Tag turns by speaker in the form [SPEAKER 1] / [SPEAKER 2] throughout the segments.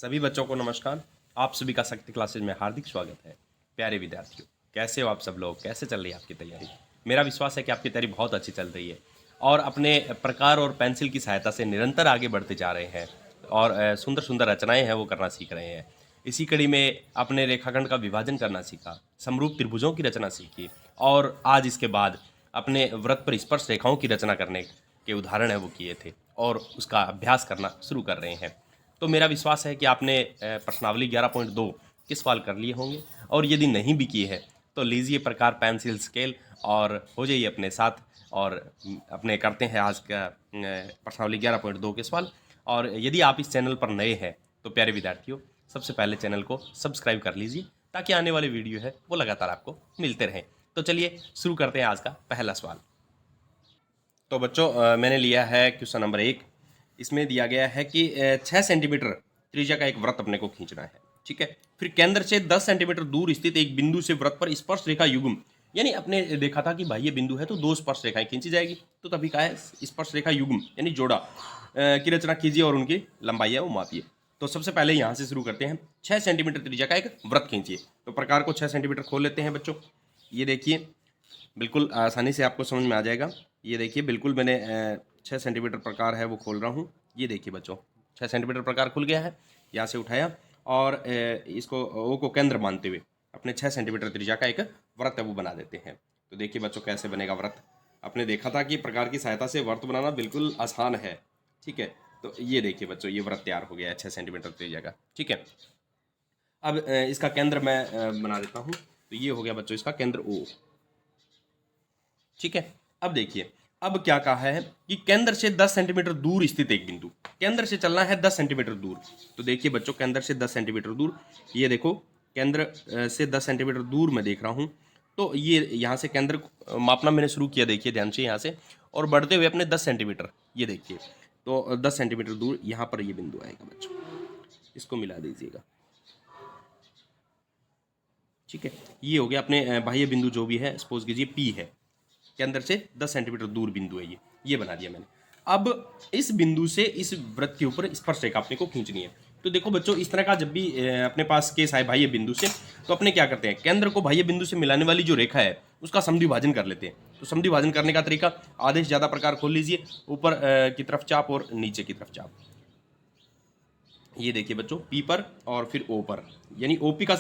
[SPEAKER 1] सभी बच्चों को नमस्कार। आप सभी का शक्ति क्लासेज में हार्दिक स्वागत है। प्यारे विद्यार्थियों, कैसे हो आप सब लोग? कैसे चल रही है आपकी तैयारी? मेरा विश्वास है कि आपकी तैयारी बहुत अच्छी चल रही है और अपने प्रकार और पेंसिल की सहायता से निरंतर आगे बढ़ते जा रहे हैं और सुंदर सुंदर रचनाएं हैं वो करना सीख रहे हैं। इसी कड़ी में आपने रेखाखंड का विभाजन करना सीखा, समरूप त्रिभुजों की रचना सीखी और आज इसके बाद अपने वृत्त पर स्पर्श रेखाओं की रचना करने के उदाहरण है वो किए थे और उसका अभ्यास करना शुरू कर रहे हैं। तो मेरा विश्वास है कि आपने प्रश्नावली 11.2 के सवाल कर लिए होंगे और यदि नहीं भी किए हैं तो लीजिए प्रकार पेंसिल स्केल और हो जाइए अपने साथ और अपने करते हैं आज का प्रश्नावली 11.2 के सवाल। और यदि आप इस चैनल पर नए हैं तो प्यारे विद्यार्थियों, सबसे पहले चैनल को सब्सक्राइब कर लीजिए ताकि आने वाले वीडियो है वो लगातार आपको मिलते रहें। तो चलिए शुरू करते हैं आज का पहला सवाल। तो बच्चों मैंने लिया है क्वेश्चन नंबर 1। इसमें दिया गया है कि 6 सेंटीमीटर त्रिज्या का एक वृत्त अपने को खींचना है, ठीक है। फिर केंद्र से 10 सेंटीमीटर दूर स्थित एक बिंदु से वृत्त पर स्पर्श रेखा युग्म, यानी अपने देखा था कि भाई ये बिंदु है तो दो स्पर्श रेखाएं खींची जाएगी, तो तभी कहा है स्पर्श रेखा युग्म यानी जोड़ा की रचना कीजिए और उनकी लंबाई है वो मापिए। तो सबसे पहले यहाँ से शुरू करते हैं। 6 सेंटीमीटर त्रिज्या का एक वृत्त खींचिए। तो प्रकार को 6 सेंटीमीटर खोल लेते हैं बच्चों। ये देखिए बिल्कुल आसानी से आपको समझ में आ जाएगा। ये देखिए बिल्कुल मैंने 6 सेंटीमीटर प्रकार है वो खोल रहा हूँ। ये देखिए बच्चों 6 सेंटीमीटर प्रकार खुल गया है। यहाँ से उठाया और इसको ओ को केंद्र मानते हुए अपने 6 सेंटीमीटर त्रिज्या का एक वृत्त है वो बना देते हैं। तो देखिए बच्चों कैसे बनेगा वृत्त। आपने देखा था कि प्रकार की सहायता से वृत्त बनाना बिल्कुल आसान है, ठीक है। तो ये देखिए बच्चों ये वृत्त तैयार हो गया है 6 सेंटीमीटर त्रिज्या का, ठीक है। अब इसका केंद्र मैं बना देता हूँ। तो ये हो गया बच्चों इसका केंद्र ओ, ठीक है। अब देखिए अब क्या कहा है कि केंद्र से 10 सेंटीमीटर दूर स्थित एक बिंदु, केंद्र से चलना है 10 सेंटीमीटर दूर। तो देखिए बच्चों केंद्र से 10 सेंटीमीटर दूर, ये देखो केंद्र से 10 सेंटीमीटर दूर मैं देख रहा हूँ। तो ये यहाँ से केंद्र मापना मैंने शुरू किया, देखिए ध्यान से यहाँ से, और बढ़ते हुए अपने 10 सेंटीमीटर, ये देखिए तो 10 सेंटीमीटर दूर यहाँ पर ये बिंदु आएगा बच्चों, इसको मिला दीजिएगा, ठीक है। ये हो गया अपने बाह्य बिंदु जो भी है, सपोज कीजिए पी है, केंद्र से 10 सेंटीमीटर दूर बिंदु है ये बना दिया मैंने। अब इस बिंदु से इस वृत्त के ऊपर स्पर्श रेखा अपने को खींचनी है। तो देखो बच्चों इस तरह का जब भी अपने पास केस आए बाह्य बिंदु से, तो अपने क्या करते हैं, केंद्र को बाह्य बिंदु से मिलाने वाली जो रेखा है उसका समद्विभाजन कर लेते हैं। तो समद्विभाजन करने का तरीका, आधे से ज्यादा प्रकार खोल लीजिए, ऊपर की तरफ चाप और नीचे की तरफ चाप। ये देखिए बच्चों पी पर और फिर ओ पर, यानी ओपी का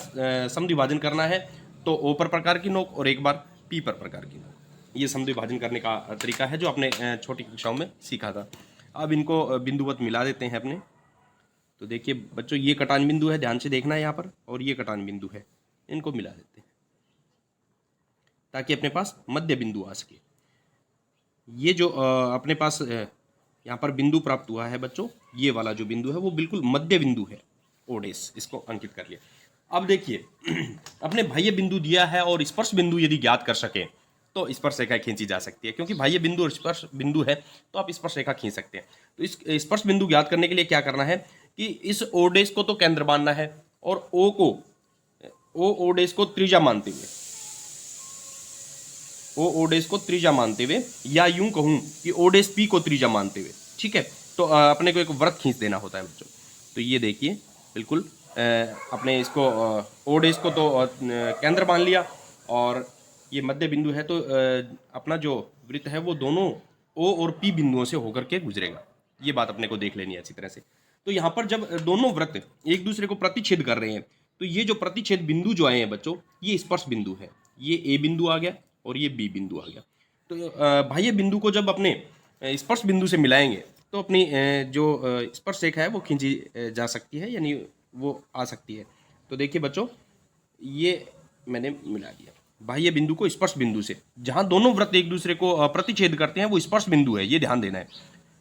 [SPEAKER 1] समद्विभाजन करना है तो ओ पर प्रकार की नोक और एक बार पी पर प्रकार की नोक। ये समद्विभाजन करने का तरीका है जो आपने छोटी कक्षाओं में सीखा था। अब इनको बिंदुवत मिला देते हैं अपने। तो देखिए बच्चों ये कटान बिंदु है, ध्यान से देखना है यहाँ पर, और ये कटान बिंदु है, इनको मिला देते हैं ताकि अपने पास मध्य बिंदु आ सके। ये जो अपने पास यहाँ पर बिंदु प्राप्त हुआ है बच्चों, ये वाला जो बिंदु है वो बिल्कुल मध्य बिंदु है, ओडेस, इसको अंकित कर लिया। अब देखिए अपने बाह्य बिंदु दिया है और स्पर्श बिंदु यदि ज्ञात कर सके तो स्पर्श रेखा खींची जा सकती है, क्योंकि बाह्य बिंदु और स्पर्श बिंदु है तो आप स्पर्श रेखा खींच सकते हैं। तो इस स्पर्श बिंदु ज्ञात करने के लिए क्या करना है कि इस ओडेस को तो केंद्र मानना है और ओ को ओडेस को त्रिज्या मानते हुए, ओडेस को त्रिज्या मानते हुए, या यूं कहूं कि ओडेस पी को त्रिज्या मानते हुए, ठीक है। तो अपने को एक वृत्त खींच देना होता है बच्चों। तो ये देखिए बिल्कुल अपने इसको ओडेस को तो केंद्र मान लिया और ये मध्य बिंदु है, तो अपना जो वृत्त है वो दोनों ओ और पी बिंदुओं से होकर के गुजरेगा। ये बात अपने को देख लेनी है अच्छी तरह से। तो यहाँ पर जब दोनों वृत्त एक दूसरे को प्रतिच्छेद कर रहे हैं तो ये जो प्रतिच्छेद बिंदु जो आए हैं बच्चों, ये स्पर्श बिंदु है। ये ए बिंदु आ गया और ये बी बिंदु आ गया। तो बाह्य बिंदु को जब अपने स्पर्श बिंदु से मिलाएंगे तो अपनी जो स्पर्श रेखा है वो खींची जा सकती है, यानी वो आ सकती है। तो देखिए बच्चों ये मैंने मिला दिया बाह्य बिंदु को स्पर्श बिंदु से। जहां दोनों वृत्त एक दूसरे को प्रतिच्छेद करते हैं वो स्पर्श बिंदु है, ये ध्यान देना है।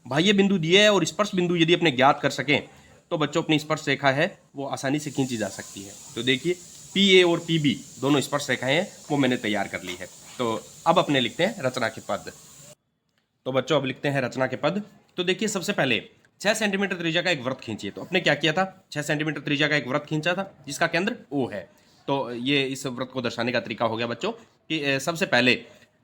[SPEAKER 1] बाह्य बिंदु दिए है और स्पर्श बिंदु यदि अपने ज्ञात कर सकें तो बच्चों अपनी स्पर्श रेखा है वो आसानी से खींची जा सकती है। तो देखिए पी ए और पी बी दोनों स्पर्श रेखाएं हैं वो मैंने तैयार कर ली है। तो अब अपने लिखते हैं रचना के पद। तो बच्चों अब लिखते हैं रचना के पद। तो देखिए सबसे पहले 6 सेंटीमीटर त्रिज्या का एक वृत्त खींचिए। तो अपने क्या किया था, 6 सेंटीमीटर त्रिज्या का एक वृत्त खींचा था जिसका केंद्र O है। तो ये इस वृत्त को दर्शाने का तरीका हो गया बच्चों कि सबसे पहले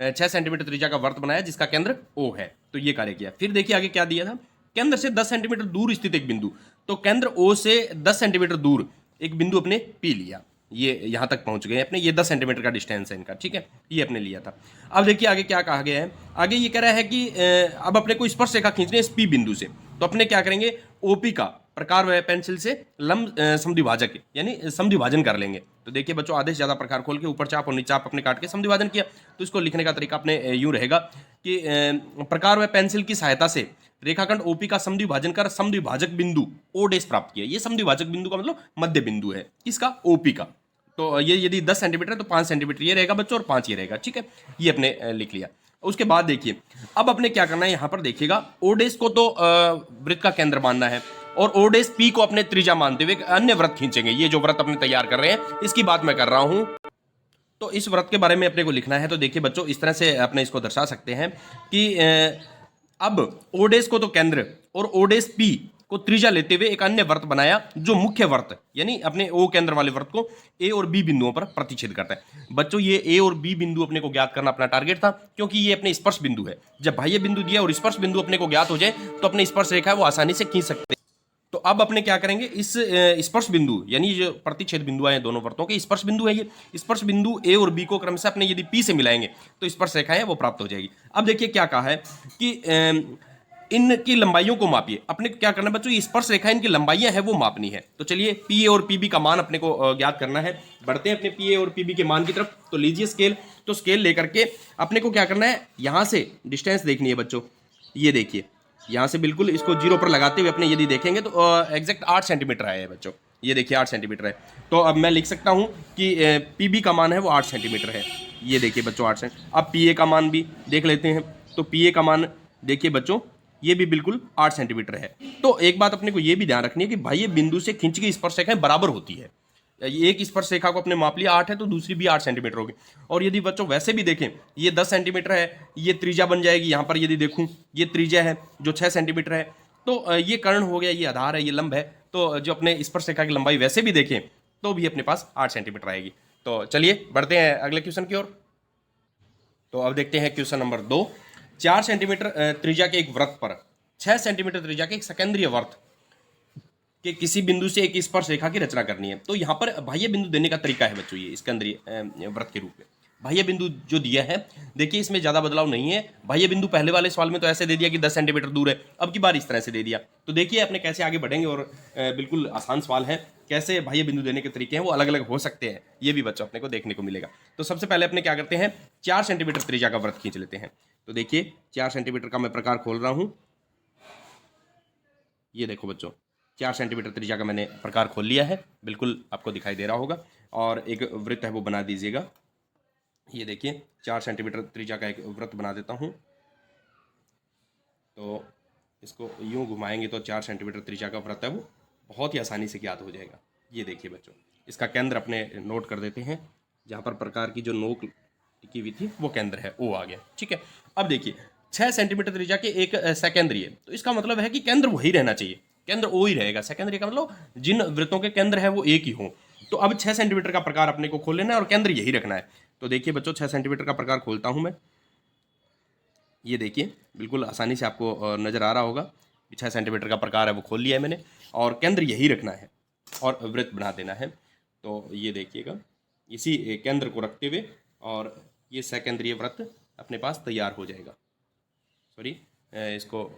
[SPEAKER 1] 6 सेंटीमीटर त्रिज्या का वृत्त बनाया जिसका केंद्र O है। तो ये कार्य किया। फिर देखिए आगे क्या दिया था, केंद्र से 10 सेंटीमीटर दूर स्थित एक बिंदु। तो केंद्र ओ से 10 सेंटीमीटर दूर एक बिंदु अपने पी लिया, ये यहां तक पहुंच गए अपने, ये 10 सेंटीमीटर का डिस्टेंस है इनका, ठीक है, ये अपने लिया था। अब देखिए आगे क्या कहा गया है, आगे ये कह रहा है कि अब अपने को स्पर्श रेखा खींचनी है इस पी बिंदु से, तो अपने क्या करेंगे, ओपी का प्रकार व पेंसिल से लंब समद्विभाजक यानी समद्विभाजन कर लेंगे। तो देखिए बच्चों, आधे से ज्यादा प्रकार खोल के ऊपर चाप और नीचे चाप अपने काट के समद्विभाजन किया, तो इसको लिखने का तरीका अपने यूं रहेगा कि प्रकार व पेंसिल की सहायता से रेखाखंड ओपी का समद्विभाजन कर समद्विभाजक बिंदु ओ डैश प्राप्त किया। ये समद्विभाजक बिंदु का मतलब मध्य बिंदु है, किसका, ओपी का। तो ये यदि 10 सेंटीमीटर है तो 5 सेंटीमीटर ये रहेगा बच्चों और 5 ये रहेगा, ठीक है, ये अपने लिख लिया। उसके बाद देखिए अब अपने क्या करना है, यहां पर देखिएगा ओ डैश को तो वृत्त का केंद्र मानना है और ओ डैश पी को अपने त्रिज्या मानते हुए एक अन्य वृत्त खींचेंगे। ये जो वृत्त अपने तैयार कर रहे हैं इसकी बात मैं कर रहा हूं, तो इस व्रत के बारे में अपने को लिखना है। तो देखिए बच्चों, इस तरह से अपने इसको दर्शा सकते हैं कि अब ओडेस को तो केंद्र और ओडेस पी को त्रिज्या लेते हुए एक अन्य वर्त बनाया जो मुख्य वर्त यानी अपने ओ केंद्र वाले वर्त को ए और बी बिंदुओं पर प्रतिच्छेद करता है। बच्चों, ये ए और बी बिंदु अपने को ज्ञात करना अपना टारगेट था, क्योंकि ये अपने स्पर्श बिंदु है। जब बाह्य बिंदु दिया और स्पर्श बिंदु अपने को ज्ञात हो जाए तो अपने स्पर्श रेखा है वो आसानी से खींच सकते हैं। तो अब अपने क्या करेंगे, इस स्पर्श बिंदु यानी जो प्रतिच्छेद बिंदु आए दोनों वर्तों के, स्पर्श बिंदु है ये, स्पर्श बिंदु ए और बी को क्रमशः अपने यदि पी से मिलाएंगे तो स्पर्श रेखाएं वो प्राप्त हो जाएगी। अब देखिए क्या कहा है कि इनकी लंबाइयों को मापिए। अपने क्या करना है बच्चों, ये स्पर्श रेखा इनकी लंबाइयां है वो मापनी है। तो चलिए पी ए और पी बी का मान अपने को ज्ञात करना है। बढ़ते हैं अपने पी ए और पी बी के मान की तरफ। तो लीजिए स्केल, तो स्केल लेकर के अपने को क्या करना है, यहां से डिस्टेंस देखनी है बच्चों। ये देखिए यहाँ से बिल्कुल इसको जीरो पर लगाते हुए अपने यदि देखेंगे तो एग्जैक्ट 8 सेंटीमीटर आया है बच्चों। ये देखिए 8 सेंटीमीटर है। तो अब मैं लिख सकता हूँ कि पी बी का मान है वो 8 सेंटीमीटर है। ये देखिए बच्चों 8 सेंटीमीटर। अब पी ए का मान भी देख लेते हैं। तो पी ए का मान देखिए बच्चों, ये भी बिल्कुल 8 सेंटीमीटर है। तो एक बात अपने को ये भी ध्यान रखनी है कि भाई ये बिंदु से खींची गई स्पर्श रेखाएं बराबर होती है। एक स्पर्श रेखा को अपने माप लिया 8 है तो दूसरी भी 8 सेंटीमीटर होगी। और यदि बच्चों वैसे भी देखें, ये 10 सेंटीमीटर है, ये त्रिज्या बन जाएगी। यहाँ पर यदि देखूं ये त्रिज्या है जो 6 सेंटीमीटर है, तो ये कर्ण हो गया, ये आधार है, ये लंब है। तो जो अपने स्पर्श रेखा की लंबाई वैसे भी देखें तो भी अपने पास 8 सेंटीमीटर आएगी। तो चलिए बढ़ते हैं अगले क्वेश्चन की ओर। तो अब देखते हैं क्वेश्चन नंबर 2। 4 सेंटीमीटर त्रिज्या के एक वृत्त पर 6 सेंटीमीटर त्रिज्या के एक सेकेंद्रीय वृत्त कि किसी बिंदु से एक स्पर्श रेखा की रचना करनी है। तो यहाँ पर बाह्य बिंदु देने का तरीका है बच्चों, ये स्कंदरीय वृत्त के रूप में बाह्य बिंदु जो दिया है, देखिए इसमें ज्यादा बदलाव नहीं है। बाह्य बिंदु पहले वाले सवाल में तो ऐसे दे दिया कि 10 सेंटीमीटर दूर है, अब की बार इस तरह से दे दिया। तो देखिए अपने कैसे आगे बढ़ेंगे और बिल्कुल आसान सवाल है, कैसे बाह्य बिंदु देने के तरीके हैं वो अलग अलग हो सकते हैं, ये भी बच्चों अपने को देखने को मिलेगा। तो सबसे पहले अपने क्या करते हैं, 4 सेंटीमीटर त्रिज्या का वृत्त खींच लेते हैं। तो देखिए 4 सेंटीमीटर का मैं प्रकार खोल रहा हूं। ये देखो बच्चों, 4 सेंटीमीटर त्रिज्या का मैंने प्रकार खोल लिया है, बिल्कुल आपको दिखाई दे रहा होगा। और एक वृत्त है वो बना दीजिएगा। ये देखिए 4 सेंटीमीटर त्रिज्या का एक वृत्त बना देता हूँ। तो इसको यूं घुमाएंगे तो 4 सेंटीमीटर त्रिज्या का वृत्त है वो बहुत ही आसानी से ज्ञात हो जाएगा। ये देखिए बच्चों, इसका केंद्र अपने नोट कर देते हैं। जहाँ पर प्रकार की जो नोक टिकी हुई थी वो केंद्र है, वो आ गया, ठीक है। अब देखिए 6 सेंटीमीटर त्रिज्या के एक सेकेंद्रीय, तो इसका मतलब है कि केंद्र वही रहना चाहिए, केंद्र ओ ही रहेगा। सेकेंडरी का मतलब जिन वृत्तों के केंद्र है वो एक ही हो। तो अब 6 सेंटीमीटर का प्रकार अपने को खोल लेना है और केंद्र यही रखना है। तो देखिए बच्चों 6 सेंटीमीटर का प्रकार खोलता हूं मैं। ये देखिए बिल्कुल आसानी से आपको नजर आ रहा होगा, 6 सेंटीमीटर का प्रकार है वो खोल लिया है मैंने और केंद्र यही रखना है और वृत्त बना देना है। तो ये देखिएगा इसी केंद्र को रखते हुए और ये सेकेंद्रीय वृत्त अपने पास तैयार हो जाएगा। सॉरी इसको,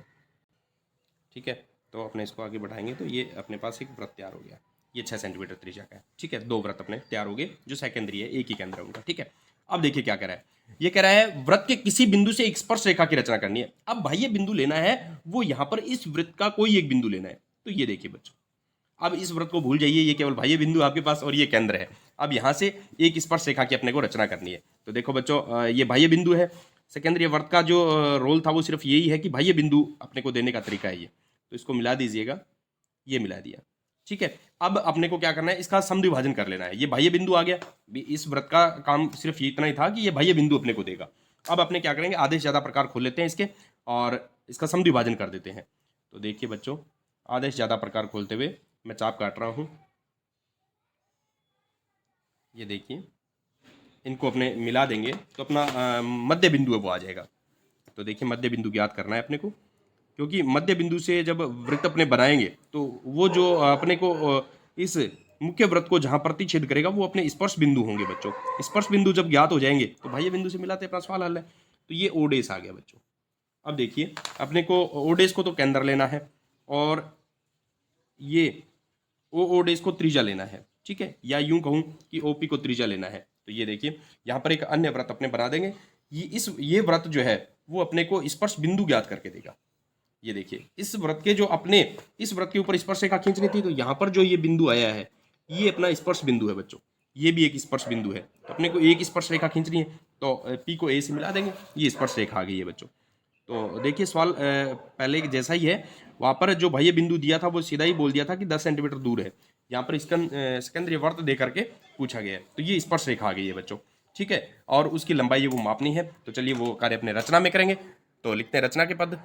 [SPEAKER 1] ठीक है। तो अपने इसको आगे बढ़ाएंगे तो ये अपने पास एक वृत्त तैयार हो गया। ये 6 सेंटीमीटर त्रिज्या का है, ठीक है। 2 वृत्त अपने तैयार हो गए जो सेकेंडरी है, एक ही केंद्र है उनका, ठीक है। अब देखिए क्या कह रहा है, ये कह रहा है वृत्त के किसी बिंदु से एक स्पर्श रेखा की रचना करनी है। अब बाह्य बिंदु लेना है वो यहाँ पर इस वृत्त का कोई एक बिंदु लेना है। तो ये देखिए बच्चों, अब इस वृत्त को भूल जाइए, ये केवल बाह्य बिंदु आपके पास और ये केंद्र है। अब यहाँ से एक स्पर्श रेखा की अपने को रचना करनी है। तो देखो बच्चों ये बाह्य बिंदु है। सेकेंडरी वृत्त का जो रोल था वो सिर्फ यही है कि बाह्य बिंदु अपने को देने का तरीका है ये। तो इसको मिला दीजिएगा, ये मिला दिया, ठीक है। अब अपने को क्या करना है, इसका समद्विभाजन कर लेना है। ये बाह्य बिंदु आ गया, इस वृत्त का काम सिर्फ इतना ही था कि ये बाह्य बिंदु अपने को देगा। अब अपने क्या करेंगे, आधे से ज्यादा प्रकार खोल लेते हैं इसके और इसका समद्विभाजन कर देते हैं। तो देखिए बच्चों, आधे से ज्यादा प्रकार खोलते हुए मैं चाप काट रहा हूं। ये देखिए इनको अपने मिला देंगे तो अपना मध्य बिंदु है वो आ जाएगा। तो देखिए मध्य बिंदु ज्ञात करना है अपने को, क्योंकि मध्य बिंदु से जब वृत्त अपने बनाएंगे तो वो जो अपने को इस मुख्य वृत्त को जहां प्रतिच्छेद करेगा वो अपने स्पर्श बिंदु होंगे बच्चों। स्पर्श बिंदु जब ज्ञात हो जाएंगे तो बाह्य बिंदु से मिलाते अपना सवाल हल है। तो ये ओडेस आ गया बच्चों। अब देखिए अपने को ओडेस को तो केंद्र लेना है और ये ओडेस को त्रिज्या लेना है, ठीक है, या यूं कहूं कि ओपी को त्रिज्या लेना है। तो ये देखिए यहाँ पर एक अन्य वृत्त अपने बना देंगे। ये वृत्त जो है वो अपने को स्पर्श बिंदु ज्ञात करके देगा। ये देखिए इस वृत्त के जो अपने इस वृत्त के ऊपर स्पर्श रेखा खींचनी थी, तो यहाँ पर जो ये बिंदु आया है ये अपना स्पर्श बिंदु है बच्चों। ये भी एक स्पर्श बिंदु है, तो अपने को एक स्पर्श रेखा खींचनी है, तो पी को ए से मिला देंगे, ये स्पर्श रेखा आ गई है बच्चों। तो देखिए सवाल पहले जैसा ही है। वहाँ पर जो बाह्य बिंदु दिया था वो सीधा ही बोल दिया था कि 10 सेंटीमीटर दूर है। यहाँ पर सिकंदरी वृत्त दे करके पूछा गया है, तो ये स्पर्श रेखा आ गई है बच्चों, ठीक है। और उसकी लंबाई वो मापनी है। तो चलिए वो कार्य अपने रचना में करेंगे। तो लिखते हैं रचना के पद।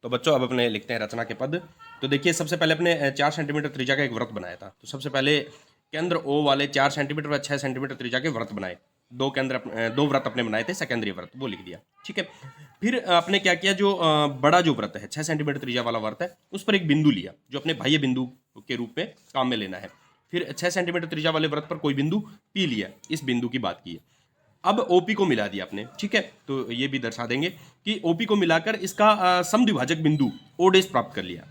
[SPEAKER 1] तो बच्चों अब अपने लिखते हैं रचना के पद। तो देखिए सबसे पहले अपने 4 सेंटीमीटर त्रिज्या का एक वृत्त बनाया था। तो सबसे पहले केंद्र ओ वाले 4 सेंटीमीटर व 6 सेंटीमीटर त्रिज्या के वृत्त बनाए। दो वृत्त अपने बनाए थे, सेकेंडरी वृत्त वो लिख दिया, ठीक है। फिर आपने क्या किया, जो बड़ा जो वृत्त है 6 सेंटीमीटर त्रिज्या वाला वृत्त है उस पर एक बिंदु लिया जो अपने बाह्य बिंदु के रूप में काम में लेना है। फिर 6 सेंटीमीटर त्रिज्या वाले वृत्त पर कोई बिंदु पी लिया, इस बिंदु की बात की है। अब ओपी को मिला दिया आपने, ठीक है। तो ये भी दर्शा देंगे कि ओपी को मिलाकर इसका समद्विभाजक बिंदु ओडेस प्राप्त कर लिया।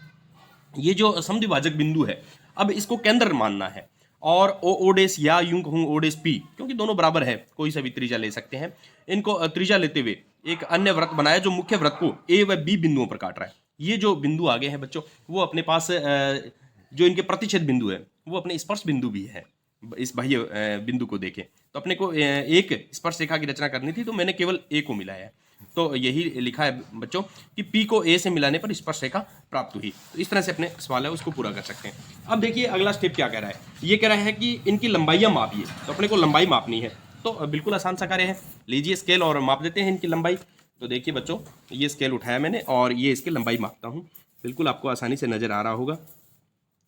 [SPEAKER 1] ये जो समद्विभाजक बिंदु है अब इसको केंद्र मानना है और ओडेस या यूं कहूं ओडेस पी, क्योंकि दोनों बराबर है, कोई सा भी त्रिज्या ले सकते हैं। इनको त्रिज्या लेते हुए एक अन्य वृत्त बनाया जो मुख्य वृत्त को ए व बी बिंदुओं पर काट रहा है। ये जो बिंदु आगे हैं बच्चों वो अपने पास जो इनके प्रतिच्छेद बिंदु है वो अपने स्पर्श बिंदु भी है। इस बाह्य बिंदु को देखें तो अपने को एक स्पर्श रेखा की रचना करनी थी, तो मैंने केवल ए को मिलाया है। तो यही लिखा है बच्चों कि पी को ए से मिलाने पर स्पर्श रेखा प्राप्त हुई। तो इस तरह से अपने सवाल है उसको पूरा कर सकते हैं। अब देखिए अगला स्टेप क्या कह रहा है, ये कह रहा है कि इनकी लंबाइयां मापिए। तो अपने को लंबाई मापनी है, तो बिल्कुल आसान सा कार्य है। लीजिए स्केल और माप देते हैं इनकी लंबाई। तो देखिए बच्चों ये स्केल उठाया मैंने और ये इसकी लंबाई मापता हूँ। बिल्कुल आपको आसानी से नजर आ रहा होगा।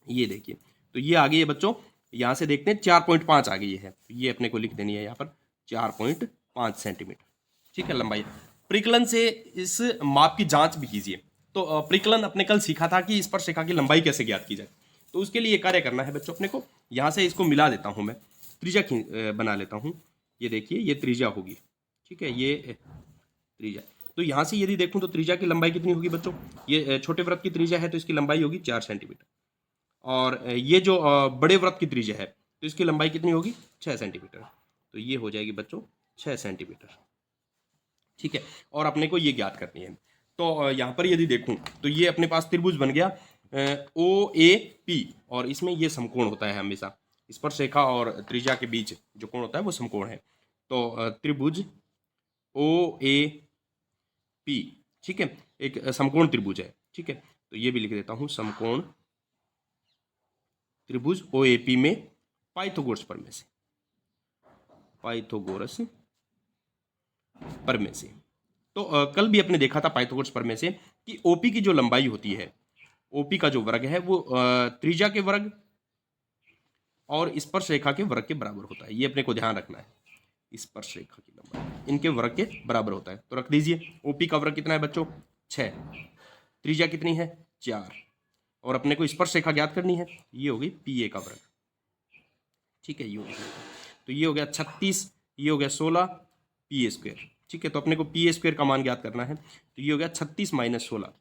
[SPEAKER 1] ये देखिए तो ये आ गई है बच्चों, यहाँ से देखते हैं 4.5 आ गई है। ये अपने को लिख देनी है यहाँ पर 4.5 सेंटीमीटर, ठीक है लंबाई। परिकलन से इस माप की जांच भी कीजिए। तो परिकलन अपने कल सीखा था कि स्पर्श रेखा की लंबाई कैसे ज्ञात की जाए। तो उसके लिए कार्य करना है बच्चों अपने को। यहाँ से इसको मिला देता हूँ मैं, त्रिज्या बना लेता हूँ। ये देखिए ये त्रिज्या होगी, ठीक है, ये त्रिज्या। तो यहाँ से यदि देखूँ तो त्रिज्या की लंबाई कितनी होगी बच्चों, ये छोटे वृत्त की त्रिज्या है तो इसकी लंबाई होगी 4 सेंटीमीटर। और ये जो बड़े वृत्त की त्रिज्या है तो इसकी लंबाई कितनी होगी 6 सेंटीमीटर। तो ये हो जाएगी बच्चों 6 सेंटीमीटर, ठीक है। और अपने को ये ज्ञात करनी है। तो यहाँ पर यदि देखूं तो ये अपने पास त्रिभुज बन गया ओ ए पी, और इसमें ये समकोण होता है हमेशा। स्पर्श रेखा और त्रिज्या के बीच जो कोण होता है वो समकोण है। तो त्रिभुज ओ ए पी, ठीक है, एक समकोण त्रिभुज है, ठीक है। तो ये भी लिख देता हूँ समकोण त्रिभुज ओ ए पी में पाइथागोरस प्रमेय से, पाइथागोरस प्रमेय से। तो कल भी अपने देखा था पाइथागोरस प्रमेय से कि ओपी की जो लंबाई होती है, ओपी का जो वर्ग है वो त्रिज्या के वर्ग और स्पर्श रेखा के वर्ग के बराबर होता है। ये अपने को ध्यान रखना है, स्पर्श रेखा की लंबाई इनके वर्ग के बराबर होता है। तो रख दीजिए ओपी का वर्ग कितना है बच्चों 6, त्रिज्या कितनी है 4, और अपने को स्पर्श रेखा ज्ञात करनी है, ये होगी पी ए का वर्ग, ठीक है। ये तो ये हो गया 36, ये हो गया 16 पी ए स्क्वायर, ठीक है। तो अपने को पी ए स्क्वायर का मान ज्ञात करना है। तो ये हो गया 36 माइनस 16,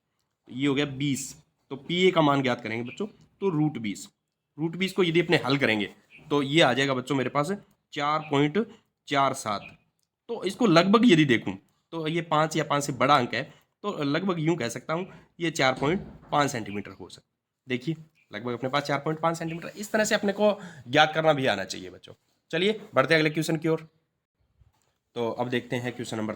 [SPEAKER 1] ये हो गया 20। तो पी ए का मान ज्ञात करेंगे बच्चों तो √20। √20 को यदि अपने हल करेंगे तो ये आ जाएगा बच्चों मेरे पास 4.47। तो इसको लगभग यदि देखूं तो ये 5 या 5 से बड़ा अंक है, तो लगभग यूं कह सकता हूं ये 4.5 सेंटीमीटर हो सकता है। देखिए लगभग अपने पास 4.5 सेंटीमीटर। इस तरह से अपने को ज्ञात करना भी आना चाहिए बच्चों। चलिए बढ़ते हैं अगले क्वेश्चन की ओर। तो अब देखते हैं क्वेश्चन नंबर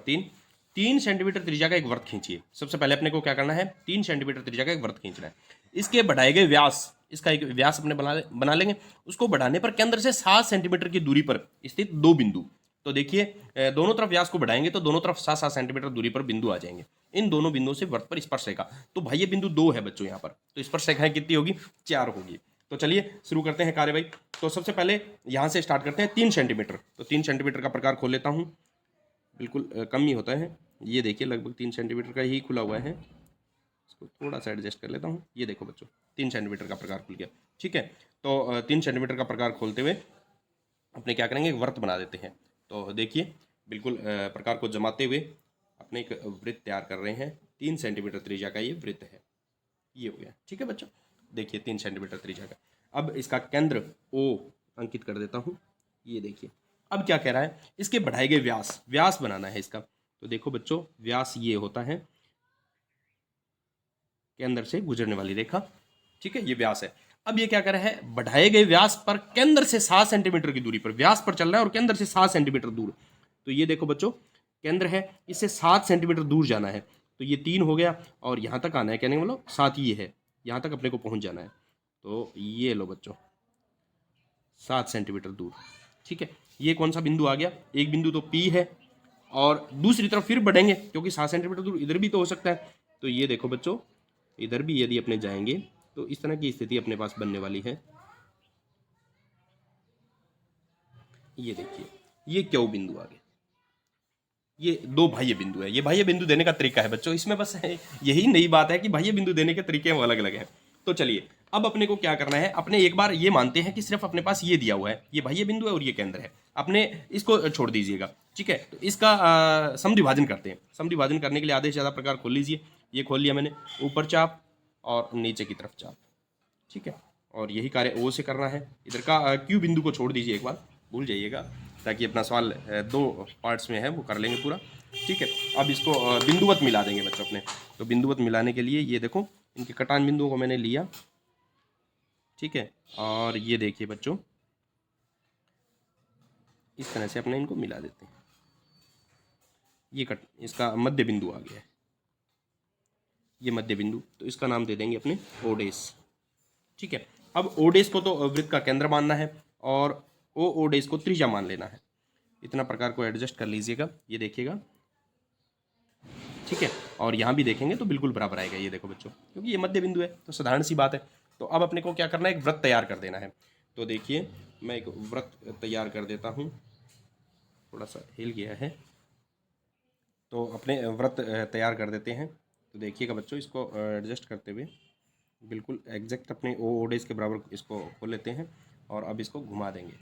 [SPEAKER 1] 3 सेंटीमीटर त्रिज्या का एक वृत्त खींचिए। सबसे पहले अपने को क्या करना है, 3 सेंटीमीटर त्रिज्या का एक वृत्त खींचना है। इसके बढ़ाए गए व्यास, इसका एक व्यास अपने बना लेंगे। उसको बढ़ाने पर केंद्र से 7 सेंटीमीटर की दूरी पर स्थित 2 बिंदु। तो देखिए दोनों तरफ व्यास को बढ़ाएंगे तो दोनों तरफ 7-7 सेंटीमीटर दूरी पर बिंदु आ जाएंगे। इन दोनों बिंदुओं से वृत्त पर स्पर्श रेखा, तो बाह्य बिंदु 2 है बच्चों यहाँ पर, तो स्पर्श रेखाएं कितनी होगी 4 होगी। तो चलिए शुरू करते हैं कार्यवाही। तो सबसे पहले यहाँ से स्टार्ट करते हैं 3 सेंटीमीटर। तो 3 सेंटीमीटर का प्रकार खोल लेता हूँ, बिल्कुल कम ही होता है। ये देखिए लगभग 3 सेंटीमीटर का ही खुला हुआ है। इसको थोड़ा सा एडजस्ट कर लेता हूँ। ये देखो बच्चों 3 सेंटीमीटर का प्रकार खुल गया। ठीक है, तो 3 सेंटीमीटर का प्रकार खोलते हुए अपने क्या करेंगे, एक वृत्त बना देते हैं। तो देखिए बिल्कुल प्रकार को जमाते हुए अपने एक वृत्त तैयार कर रहे हैं। 3 सेंटीमीटर त्रिज्या का ये वृत्त है। ये हो गया। ठीक है बच्चों, देखिए 3 सेंटीमीटर त्रिज्या का। अब इसका केंद्र O अंकित कर देता हूँ। ये देखिए अब क्या कह रहा है, इसके बढ़ाए गए व्यास बनाना है इसका। तो देखो बच्चों व्यास ये होता है केंद्र से गुजरने वाली रेखा। ठीक है, ये व्यास है। अब ये क्या कर रहा है, बढ़ाए गए व्यास पर केंद्र से 7 सेंटीमीटर की दूरी पर, व्यास पर चल रहा है और केंद्र से 7 सेंटीमीटर दूर। तो ये देखो बच्चों केंद्र है, इससे 7 सेंटीमीटर दूर जाना है। तो ये 3 हो गया और यहाँ तक आना है, कहने का मतलब 7 ये है, यहाँ तक अपने को पहुँच जाना है। तो ये लो बच्चों 7 सेंटीमीटर दूर। ठीक है, ये कौन सा बिंदु आ गया, एक बिंदु तो P है और दूसरी तरफ फिर बढ़ेंगे क्योंकि 7 सेंटीमीटर दूर इधर भी तो हो सकता है। तो ये देखो बच्चों इधर भी यदि अपने जाएंगे तो इस तरह की स्थिति अपने पास बनने वाली है। ये देखिए ये क्यों बिंदु आ गया, ये 2 बाह्य बिंदु है। ये बाह्य बिंदु देने का तरीका है बच्चों, इसमें बस यही नई बात है कि बाह्य बिंदु देने के तरीके वो अलग अलग हैं। तो चलिए अब अपने को क्या करना है, अपने एक बार ये मानते हैं कि सिर्फ अपने पास ये दिया हुआ है, ये बाह्य बिंदु है और ये केंद्र है, अपने इसको छोड़ दीजिएगा। ठीक है, तो इसका समद्विभाजन करते हैं। समद्विभाजन करने के लिए आधे से ज़्यादा प्रकार खोल लीजिए। ये खोल लिया मैंने, ऊपर चाप और नीचे की तरफ चाप। ठीक है, और यही कार्य O से करना है। इधर का Q बिंदु को छोड़ दीजिए, एक बार भूल जाइएगा, ताकि अपना सवाल 2 पार्ट्स में है वो कर लेंगे पूरा। ठीक है, अब इसको बिंदुवत मिला देंगे बच्चों अपने। तो बिंदुवत मिलाने के लिए ये देखो इनके कटान बिंदुओं को मैंने लिया। ठीक है, और ये देखिए बच्चों इस तरह से अपने इनको मिला देते हैं। ये इसका मध्य बिंदु आ गया है, ये मध्य बिंदु, तो इसका नाम दे देंगे अपने O डैश। ठीक है, अब O डैश को तो वृत्त का केंद्र मानना है और O डैश को त्रिज्या मान लेना है। इतना प्रकार को एडजस्ट कर लीजिएगा, ये देखिएगा। ठीक है, और यहाँ भी देखेंगे तो बिल्कुल बराबर आएगा। ये देखो बच्चों क्योंकि ये मध्य बिंदु है तो साधारण सी बात है। तो अब अपने को क्या करना है, एक वृत्त तैयार कर देना है। तो देखिए मैं एक वृत्त तैयार कर देता हूँ, थोड़ा सा हिल गया है। तो अपने वृत्त तैयार कर देते हैं। तो देखिएगा बच्चों इसको एडजस्ट करते हुए बिल्कुल एग्जैक्ट अपने O डैश के बराबर इसको खोल लेते हैं और अब इसको घुमा देंगे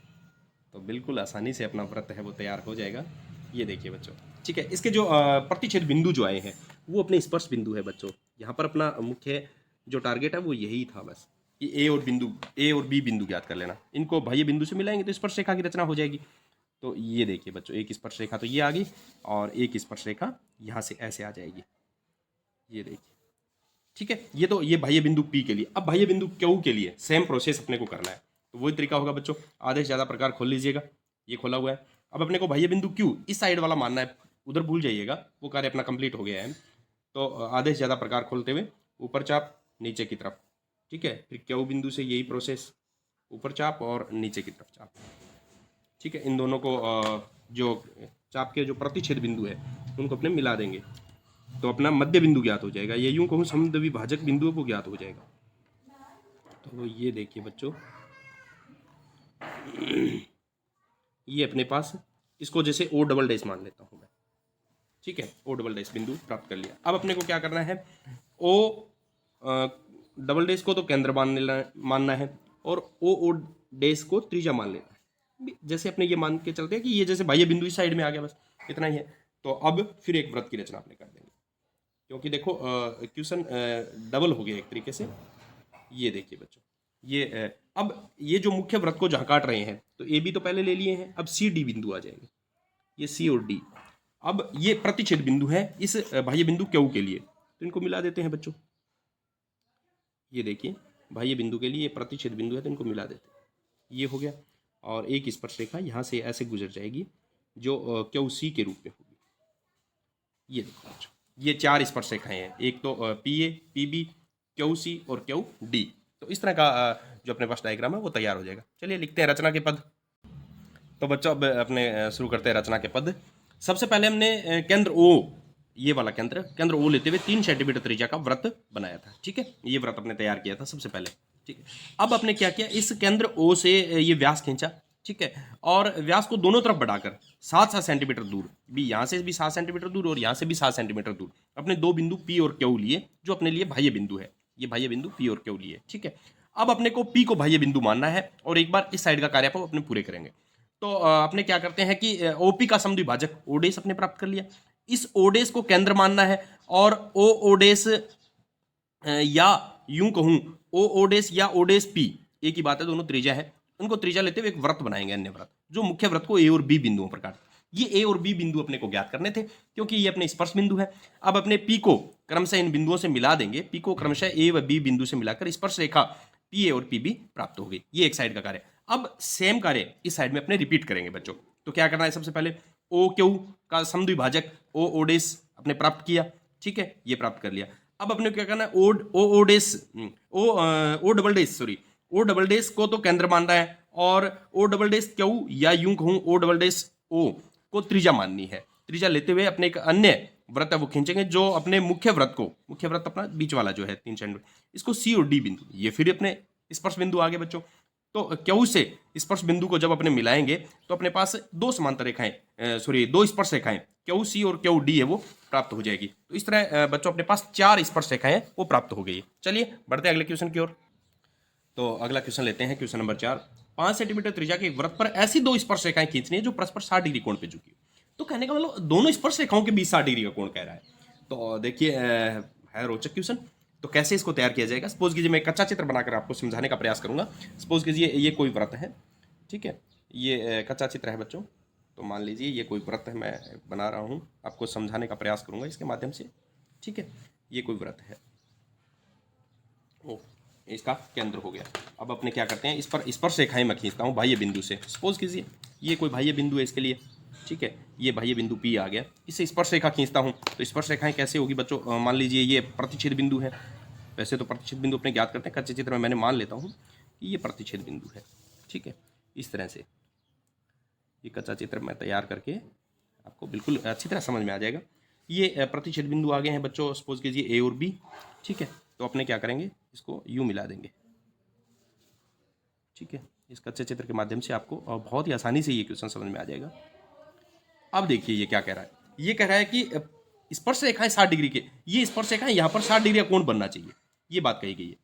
[SPEAKER 1] तो बिल्कुल आसानी से अपना वृत्त है वो तैयार हो जाएगा। ये देखिए बच्चों। ठीक है, इसके जो प्रतिच्छेद बिंदु जो आए हैं वो अपने स्पर्श बिंदु है बच्चों। यहाँ पर अपना मुख्य जो टारगेट है वो यही था बस कि A और B बिंदु ज्ञात कर लेना। इनको बाह्य बिंदु से मिलाएंगे तो स्पर्श रेखा की रचना हो जाएगी। तो ये देखिए बच्चों एक स्पर्श रेखा तो ये आ गई और एक स्पर्श रेखा यहाँ से ऐसे आ जाएगी। ये देखिए। ठीक है, ये बाह्य बिंदु P के लिए। अब बाह्य बिंदु Q के लिए सेम प्रोसेस अपने को करना है। तो वही तरीका होगा बच्चों, आधे से ज़्यादा प्रकार खोल लीजिएगा। ये खोला हुआ है। अब अपने को बाह्य बिंदु Q इस साइड वाला मानना है, उधर भूल जाइएगा, वो कार्य अपना कंप्लीट हो गया है। तो आधे से ज़्यादा प्रकार खोलते हुए ऊपर चाप नीचे की तरफ। ठीक है, फिर Q बिंदु से यही प्रोसेस, ऊपर चाप और नीचे की तरफ चाप। ठीक है, इन दोनों को जो चाप के जो प्रतिच्छेद बिंदु है उनको अपने मिला देंगे तो अपना मध्य बिंदु ज्ञात हो जाएगा। ये यूं कहूँ समद्विभाजक बिंदुओं को ज्ञात हो जाएगा। तो ये देखिए बच्चों ये अपने पास, इसको जैसे O डबल डैश मान लेता हूँ मैं। ठीक है, O डबल डैश बिंदु प्राप्त कर लिया। अब अपने को क्या करना है, O डबल डैश को तो केंद्र मानना है और O डैश को त्रिज्या मान लेना है। जैसे अपने ये मान के चलते हैं कि ये जैसे बाह्य बिंदु इस साइड में आ गया, बस इतना ही है। तो अब फिर एक वृत्त की रचना अपने कर देंगे क्योंकि देखो क्वेश्चन डबल हो गया एक तरीके से। ये देखिए बच्चों ये अब ये जो मुख्य वृत्त को जहाँ काट रहे हैं तो ए बी तो पहले ले लिए हैं, अब सी डी बिंदु आ जाएंगे, ये सी और डी। अब ये प्रतिच्छेद बिंदु है इस बाह्य बिंदु Q के लिए, तो इनको मिला देते हैं बच्चों। ये देखिए बाह्य बिंदु के लिए प्रतिच्छेद बिंदु है तो इनको मिला देते हैं। ये हो गया और एक स्पर्श रेखा यहाँ से ऐसे गुजर जाएगी जो QC के रूप में होगी। ये देखो बच्चों ये 4 स्पर्श रेखाएं हैं, एक तो PA, PB, QC और QD। तो इस तरह का जो अपने पास डायग्राम है वो तैयार हो जाएगा। चलिए लिखते हैं रचना के पद। तो बच्चों अब अपने शुरू करते हैं रचना के पद। सबसे पहले हमने केंद्र O, ये वाला केंद्र O लेते हुए 3 सेंटीमीटर त्रिज्या का वृत्त बनाया था। ठीक है, ये वृत्त अपने तैयार किया था सबसे पहले। ठीक है, अब आपने क्या किया, इस केंद्र O से ये व्यास खींचा ठीक है। और व्यास को दोनों तरफ बढ़ाकर 7-7 सेंटीमीटर दूर, भी यहाँ से भी 7 सेंटीमीटर दूर और यहाँ से भी 7 सेंटीमीटर दूर अपने दो बिंदु पी और क्यू लिए, जो अपने लिए बाह्य बिंदु है। ये बाह्य बिंदु पी और क्यू लिए, ठीक है। अब अपने को पी को बाह्य बिंदु मानना है और एक बार इस साइड का कार्य अपने पूरे करेंगे। तो अपने क्या करते हैं कि ओपी का समद्विभाजक ओडेस अपने प्राप्त कर लिया। इस ओडेस को केंद्र मानना है और ओ ओडेस या यूं कहूं ओ ओडेस या ओडेस पी, एक ही बात है, दोनों त्रिज्या है। उनको त्रिज्या लेते हुए एक व्रत बनाएंगे, अन्य व्रत, जो मुख्य व्रत को ए और बी बिंदुओं पर काट। ये ए और बी बिंदु अपने को ज्ञात करने थे, क्योंकि ये अपने स्पर्श बिंदु है। अब अपने पी को क्रमशः इन बिंदुओं से मिला देंगे, पी को क्रमशः ए व बी बिंदु से मिलाकर स्पर्श रेखा पी ए और पी बी प्राप्त हो गई। ये एक साइड का कार्य। अब सेम कार्य इस साइड में अपने रिपीट करेंगे बच्चों। तो क्या करना है, सबसे पहले ओ क्यू का समद्विभाजक ओ ओडेस अपने प्राप्त किया, ठीक है, ये प्राप्त कर लिया। अब अपने को क्या करना है, O double dash sorry O double dash को तो केंद्र मानना है और ओ डबल डेस क्यू या यूं कहूं ओ डबल डेस ओ को त्रिज्या माननी है। त्रिज्या लेते हुए अपने एक अन्य व्रत है वो खींचेंगे, जो अपने मुख्य व्रत अपना बीच वाला जो है 3 सेंटीमीटर, इसको सी और डी बिंदु, ये फिर अपने स्पर्श बिंदु आ गए बच्चों। तो क्यू से स्पर्श बिंदु को जब अपने मिलाएंगे तो अपने पास दो समांतर रेखाएं दो स्पर्श रेखाएं क्यू सी और क्यू डी है वो प्राप्त हो जाएगी। तो इस तरह बच्चों अपने पास 4 स्पर्श रेखाएं वो प्राप्त हो गई है। चलिए बढ़ते हैं अगले क्वेश्चन की ओर। तो अगला क्वेश्चन लेते हैं, क्वेश्चन नंबर 4। 5 सेंटीमीटर त्रिज्या के एक वृत्त पर ऐसी दो स्पर्श रेखाएं खींचनी है जो परस्पर 60 डिग्री कोण पे झुकी। तो कहने का मतलब दोनों स्पर्श रेखाओं के बीच 60 डिग्री का कोण कह रहा है। तो देखिए है रोचक क्वेश्चन। तो कैसे इसको तैयार किया जाएगा, सपोज कीजिए मैं एक कच्चा चित्र बनाकर आपको समझाने का प्रयास करूंगा। सपोज कीजिए ये कोई व्रत है, ठीक है, ये कच्चा चित्र है बच्चों। तो मान लीजिए ये कोई व्रत है, मैं बना रहा हूँ, आपको समझाने का प्रयास करूंगा इसके माध्यम से, ठीक है। ये कोई व्रत है, ओ इसका केंद्र हो गया। अब अपने क्या करते हैं, इस पर स्पर्श रेखाएं मैं खींचता हूँ बाह्य बिंदु से। सपोज कीजिए ये कोई बाह्य बिंदु है इसके लिए, ठीक है, ये बाह्य बिंदु पी आ गया, इससे स्पर्श रेखा खींचता हूँ। तो स्पर्श रेखाएं कैसे होगी बच्चों, मान लीजिए ये प्रतिच्छेद बिंदु है। वैसे तो प्रतिच्छेद बिंदु अपने ज्ञात करते हैं, कच्चे चित्र में मैंने मान लेता हूँ कि ये प्रतिच्छेद बिंदु है, ठीक है। इस तरह से ये कच्चा चित्र मैं तैयार करके आपको बिल्कुल अच्छी तरह समझ में आ जाएगा। ये प्रतिच्छेद बिंदु आ गए हैं बच्चों, सपोज कीजिए ए और बी, ठीक है। तो अपने क्या करेंगे, इसको यू मिला देंगे, ठीक है। इस कच्चे चित्र के माध्यम से आपको बहुत ही आसानी से ये क्वेश्चन समझ में आ जाएगा। अब देखिए ये क्या कह रहा है, ये कह रहा है कि स्पर्श रेखाएं 60 डिग्री के, ये स्पर्श रेखाएं यहाँ पर 60 डिग्री का कोण बनना चाहिए, ये बात कही गई है।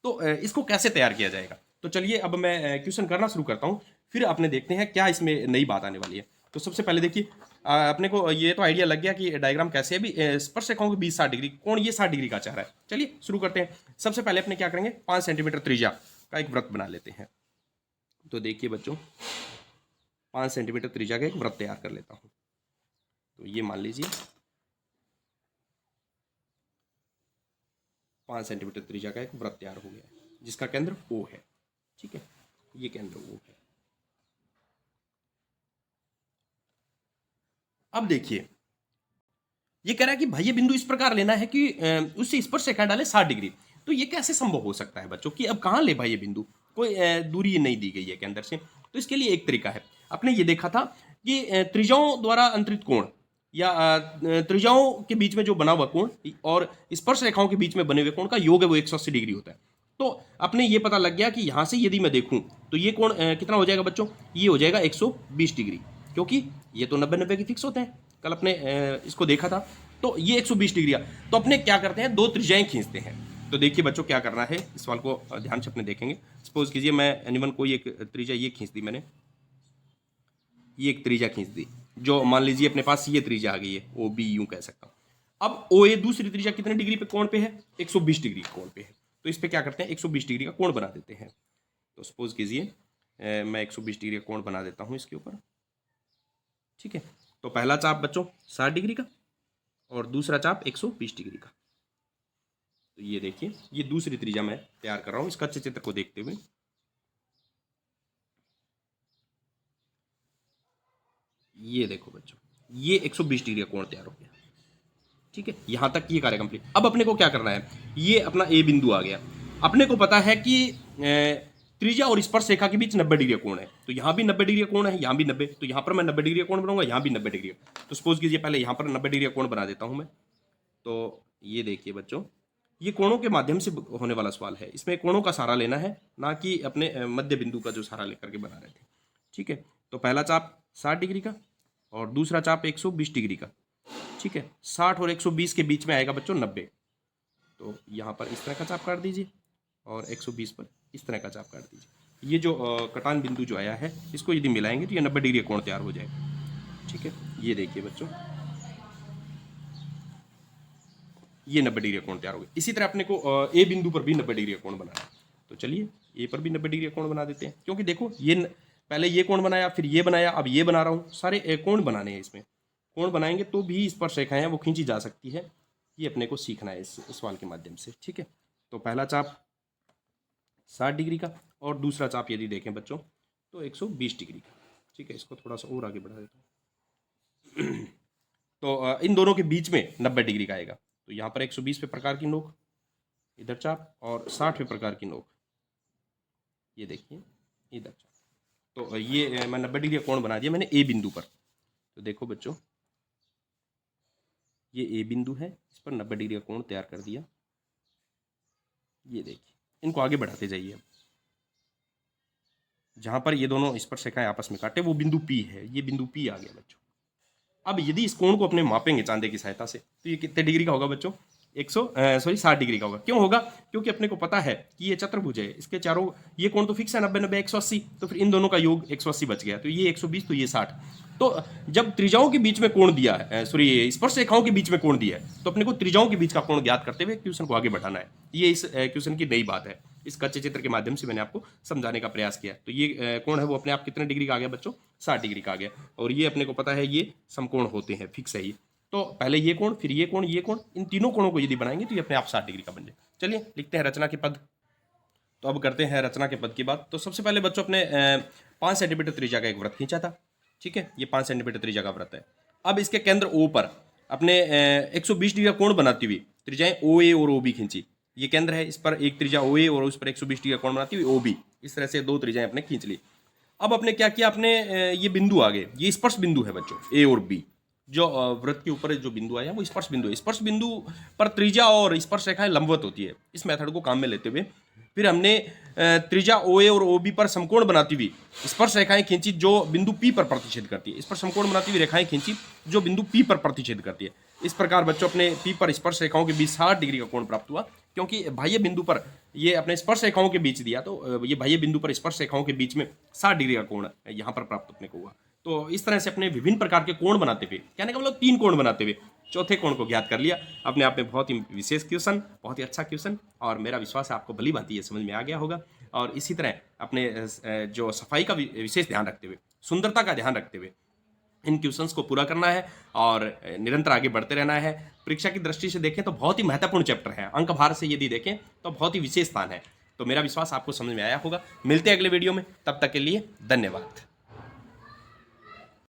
[SPEAKER 1] तो इसको कैसे तैयार किया जाएगा, तो चलिए अब मैं क्वेश्चन करना शुरू करता हूँ, फिर आपने देखते हैं क्या इसमें नई बात आने वाली है। तो सबसे पहले देखिए अपने को ये तो आइडिया लग गया कि डायग्राम कैसे है। अभी स्पर्श रेखाओं के बीच 60 डिग्री कोण, ये 60 डिग्री का चाह रहा है। चलिए शुरू करते हैं। सबसे पहले अपने क्या करेंगे, 5 सेंटीमीटर त्रिज्या का एक वृत्त बना लेते हैं। तो देखिए बच्चों 5 सेंटीमीटर त्रिज्या का एक वृत्त तैयार कर लेता हूँ। तो ये मान लीजिए 5 सेंटीमीटर त्रिज्या का एक वृत्त तैयार हो गया है, जिसका केंद्र O है, ठीक है, ये केंद्र O है। अब देखिए ये कह रहा है कि भाई ये बिंदु इस प्रकार लेना है कि उससे स्पर्श रेखा डाले 60 डिग्री। तो ये कैसे संभव हो सकता है बच्चों, कि अब कहाँ ले भाई ये बिंदु, कोई दूरी नहीं दी गई है केंद्र से। तो इसके लिए एक तरीका है, आपने ये देखा था कि त्रिज्याओं द्वारा अंतरित कोण या त्रिज्याओं के बीच में जो बना हुआ कोण और स्पर्श रेखाओं के बीच में बने हुए कोण का योग है वो 180 डिग्री होता है। तो अपने ये पता लग गया कि यहाँ से यदि मैं देखूं तो ये कोण कितना हो जाएगा बच्चों, ये हो जाएगा 120 डिग्री, क्योंकि ये तो 90-90 की फिक्स होते हैं। कल अपने इसको देखा था, तो ये 120 डिग्री। तो अपने क्या करते हैं, दो त्रिज्याएं खींचते हैं। तो देखिए बच्चों क्या करना है, इस सवाल को ध्यान से अपने देखेंगे। सपोज कीजिए मैं एनिवन कोई एक त्रिज्या ये खींच दी मैंने, ये एक त्रिज्या खींच दी, जो मान लीजिए अपने पास ये त्रिज्या आ गई है, ओ बी यूं कह सकता हूँ। अब ओ ए दूसरी त्रिज्या कितने डिग्री पे कोण पे है, 120 डिग्री कोण पे है। तो इस पे क्या करते हैं, 120 डिग्री का कोण बना देते हैं। तो सपोज कीजिए मैं 120 डिग्री का कोण बना देता हूँ इसके ऊपर, ठीक है। तो पहला चाप बच्चों 60 डिग्री का और दूसरा चाप 120 डिग्री का। तो ये देखिए ये दूसरी त्रिज्या मैं तैयार कर रहा हूँ इस कच्चे चित्र को देखते हुए। ये देखो बच्चों ये 120 डिग्री का कोण तैयार हो गया, ठीक है। यहां तक ये कार्य कंप्लीट। अब अपने को क्या करना है, ये अपना ए बिंदु आ गया। अपने को पता है कि त्रिज्या और स्पर्श रेखा के बीच 90 डिग्री कोण है। तो यहाँ भी 90 डिग्री कोण है, यहाँ भी 90। तो यहाँ पर मैं 90 डिग्री कोण बनाऊंगा, यहाँ भी 90 डिग्री। तो सपोज कीजिए पहले यहाँ पर 90 डिग्री कोण बना देता हूँ मैं। तो ये देखिए बच्चों ये कोणों के माध्यम से होने वाला सवाल है, इसमें कोणों का सहारा लेना है, ना कि अपने मध्य बिंदु का जो सहारा लेकर के बना रहे थे, ठीक है। तो पहला चाप 60 डिग्री का और दूसरा चाप 120 डिग्री का, ठीक है। 60 और 120 के बीच में आएगा बच्चों 90। तो यहाँ पर इस तरह का चाप काट दीजिए और 120 पर इस तरह का चाप काट दीजिए। ये जो कटान बिंदु जो आया है इसको यदि मिलाएंगे तो ये 90 डिग्री का कोण तैयार हो जाएगा, ठीक है। ये देखिए बच्चों, ये 90 डिग्री का कोण तैयार हो गया। इसी तरह अपने को ए बिंदु पर भी 90 डिग्री का कोण बनाना है। तो चलिए ए पर भी 90 डिग्री का कोण बना देते हैं, क्योंकि देखो ये पहले ये कोण बनाया, फिर ये बनाया, अब ये बना रहा हूँ, सारे कोण बनाने हैं। इसमें कोण बनाएंगे तो भी स्पर्शरेखाएं हैं वो खींची जा सकती है। ये अपने को सीखना है इस सवाल के माध्यम से, ठीक है। तो पहला चाप 60 डिग्री का और दूसरा चाप यदि देखें बच्चों तो 120 डिग्री का, ठीक है। इसको थोड़ा सा और आगे बढ़ा देता हूँ। तो इन दोनों के बीच में 90 डिग्री का आएगा। तो यहाँ पर 120 पे प्रकार की नोक, इधर चाप, और 60 पे प्रकार की नोक, ये देखिए इधर चाप। तो ये मैं 90 डिग्री का कोण बना दिया मैंने ए बिंदु पर। तो देखो बच्चों, ये ए बिंदु है, इस पर 90 डिग्री का कोण तैयार कर दिया। ये देखिए, इनको आगे बढ़ाते जाइए। अब जहां पर ये दोनों स्पर्शरेखाएं आपस में काटे वो बिंदु पी है, ये बिंदु पी आ गया बच्चों। अब यदि इस कोण को अपने मापेंगे चांदे की सहायता से तो ये कितने डिग्री का होगा बच्चों? 60 डिग्री का होगा। क्यों होगा? क्योंकि अपने को पता है कि ये चतुर्भुज है, इसके चारों ये कोण तो फिक्स है 90 90 180, तो फिर इन दोनों का योग 180 बच गया। तो ये 120 तो ये 60। तो जब त्रिज्याओं के बीच में कोण दिया है, सॉरी स्पर्श रेखाओं के बीच में कोण दिया है, तो अपने को त्रिज्याओं के बीच का कोण ज्ञात करते हुए क्वेश्चन को आगे बढ़ाना है। ये इस क्वेश्चन की नई बात है। इस कच्चे चित्र के माध्यम से मैंने आपको समझाने का प्रयास किया। तो ये कोण है वो अपने आप कितने डिग्री का आ गया बच्चों? 60 डिग्री का आ गया। और ये अपने को पता है ये समकोण होते हैं, फिक्स है ये। तो पहले ये कोण, फिर ये कोण, ये कोण, इन तीनों कोणों को यदि बनाएंगे तो ये अपने आप 60 डिग्री का बन जाए। चलिए लिखते हैं रचना के पद। तो अब करते हैं रचना के पद की बात। तो सबसे पहले बच्चों अपने 5 सेंटीमीटर त्रिज्या का एक वृत्त खींचा था, ठीक है। ये 5 सेंटीमीटर त्रिज्या का वृत्त है। अब इसके केंद्र O पर अपने 120 डिग्री का कोण बनाती हुई त्रिज्याएं OA और OB खींची। ये केंद्र है, इस पर एक त्रिज्या OA और उस पर 120 डिग्री का कोण बनाती हुई OB। इस तरह से दो त्रिज्याएं अपने खींच ली। अब अपने क्या किया, अपने ये बिंदु आ गए, ये स्पर्श बिंदु है बच्चों A और B। जो वृत्त के ऊपर जो बिंदु आया वो स्पर्श बिंदु है। स्पर्श बिंदु पर त्रिज्या और स्पर्श रेखाएं लंबवत होती है। इस मेथड को काम में लेते हुए फिर हमने त्रिज्या OA और OB पर समकोण बनाती हुई स्पर्श रेखाएं खींची जो बिंदु P पर प्रतिच्छेद करती है। इस पर समकोण बनाती हुई रेखाएं खींची जो बिंदु P पर प्रतिच्छेद करती है। इस प्रकार बच्चों अपने P पर स्पर्श रेखाओं के बीच 60 डिग्री का कोण प्राप्त हुआ, क्योंकि बाह्य बिंदु पर ये अपने स्पर्श रेखाओं के बीच दिया, तो ये बाह्य बिंदु पर स्पर्श रेखाओं के बीच में 60 डिग्री का कोण यहाँ पर प्राप्त अपने को हुआ। तो इस तरह से अपने विभिन्न प्रकार के कोण बनाते हुए, कहने का मतलब 3 कोण बनाते हुए चौथे कोण को ज्ञात कर लिया। अपने आप में बहुत ही विशेष क्वेश्चन, बहुत ही अच्छा क्वेश्चन, और मेरा विश्वास है आपको भली भांति ये समझ में आ गया होगा। और इसी तरह अपने जो सफाई का विशेष ध्यान रखते हुए, सुंदरता का ध्यान रखते हुए इन क्वेश्चंस को पूरा करना है और निरंतर आगे बढ़ते रहना है। परीक्षा की दृष्टि से देखें तो बहुत ही महत्वपूर्ण चैप्टर है, अंक भार से यदि देखें तो बहुत ही विशेष स्थान है। तो मेरा विश्वास आपको समझ में आया होगा। मिलते हैं अगले वीडियो में, तब तक के लिए धन्यवाद।